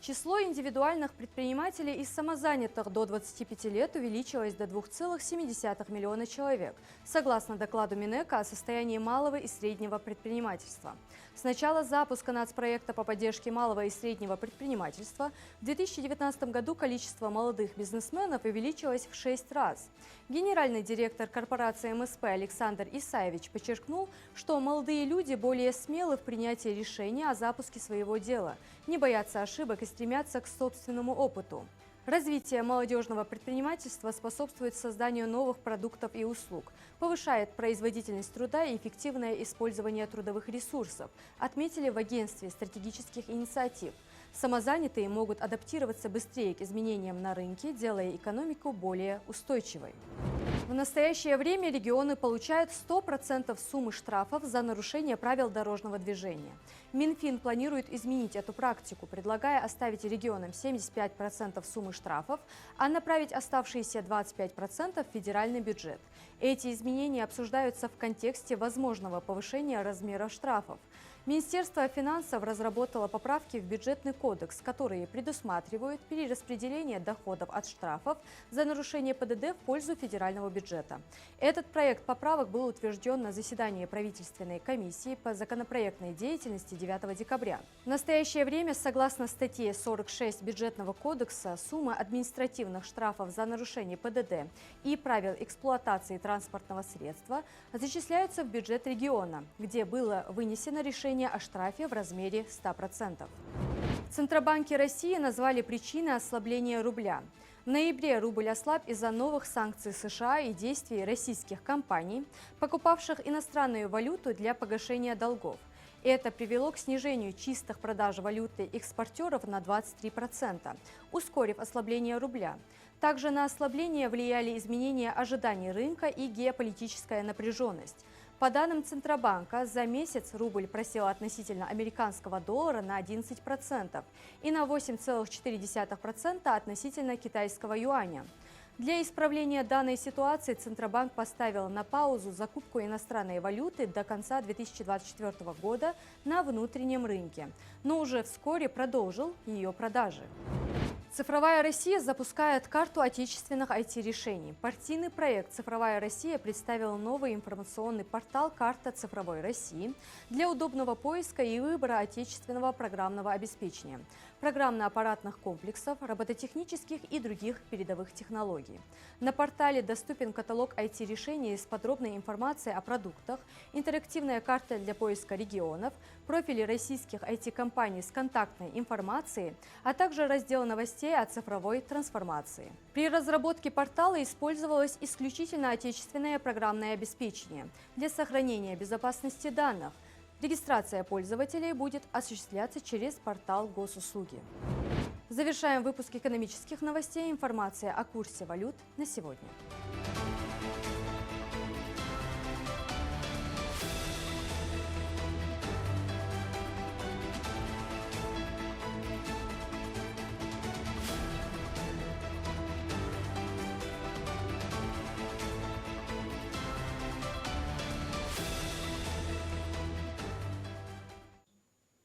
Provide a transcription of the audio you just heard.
Число индивидуальных предпринимателей и самозанятых до 25 лет увеличилось до 2,7 миллиона человек, согласно докладу Минэка о состоянии малого и среднего предпринимательства. С начала запуска нацпроекта по поддержке малого и среднего предпринимательства в 2019 году количество молодых бизнесменов увеличилось в 6 раз. Генеральный директор корпорации МСП Александр Исаевич подчеркнул, что молодые люди более смелы в принятии решения о запуске своего дела, не боятся ошибок и стремятся к собственному опыту. Развитие молодежного предпринимательства способствует созданию новых продуктов и услуг, повышает производительность труда и эффективное использование трудовых ресурсов, отметили в агентстве стратегических инициатив. Самозанятые могут адаптироваться быстрее к изменениям на рынке, делая экономику более устойчивой. В настоящее время регионы получают 100% суммы штрафов за нарушение правил дорожного движения. Минфин планирует изменить эту практику, предлагая оставить регионам 75% суммы штрафов, а направить оставшиеся 25% в федеральный бюджет. Эти изменения обсуждаются в контексте возможного повышения размера штрафов. Министерство финансов разработало поправки в бюджетный кодекс, которые предусматривают перераспределение доходов от штрафов за нарушение ПДД в пользу федерального бюджета. Этот проект поправок был утвержден на заседании правительственной комиссии по законопроектной деятельности 9 декабря. В настоящее время, согласно статье 46 бюджетного кодекса, сумма административных штрафов за нарушение ПДД и правил эксплуатации транспортного средства зачисляются в бюджет региона, где было вынесено решение о штрафе в размере 100%. В Центробанке России назвали причиной ослабления рубля. В ноябре рубль ослаб из-за новых санкций США и действий российских компаний, покупавших иностранную валюту для погашения долгов. Это привело к снижению чистых продаж валюты экспортеров на 23%, ускорив ослабление рубля. Также на ослабление влияли изменения ожиданий рынка и геополитическая напряженность. По данным Центробанка, за месяц рубль просел относительно американского доллара на 11% и на 8,4% относительно китайского юаня. Для исправления данной ситуации Центробанк поставил на паузу закупку иностранной валюты до конца 2024 года на внутреннем рынке, но уже вскоре продолжил ее продажи. Цифровая Россия запускает карту отечественных IT-решений. Партийный проект «Цифровая Россия» представил новый информационный портал «Карта цифровой России» для удобного поиска и выбора отечественного программного обеспечения, программно-аппаратных комплексов, робототехнических и других передовых технологий. На портале доступен каталог IT-решений с подробной информацией о продуктах, интерактивная карта для поиска регионов, профили российских IT-компаний с контактной информацией, а также раздел новостей о цифровой трансформации. При разработке портала использовалось исключительно отечественное программное обеспечение для сохранения безопасности данных. Регистрация пользователей будет осуществляться через портал госуслуги. Завершаем выпуск экономических новостей. Информация о курсе валют на сегодня.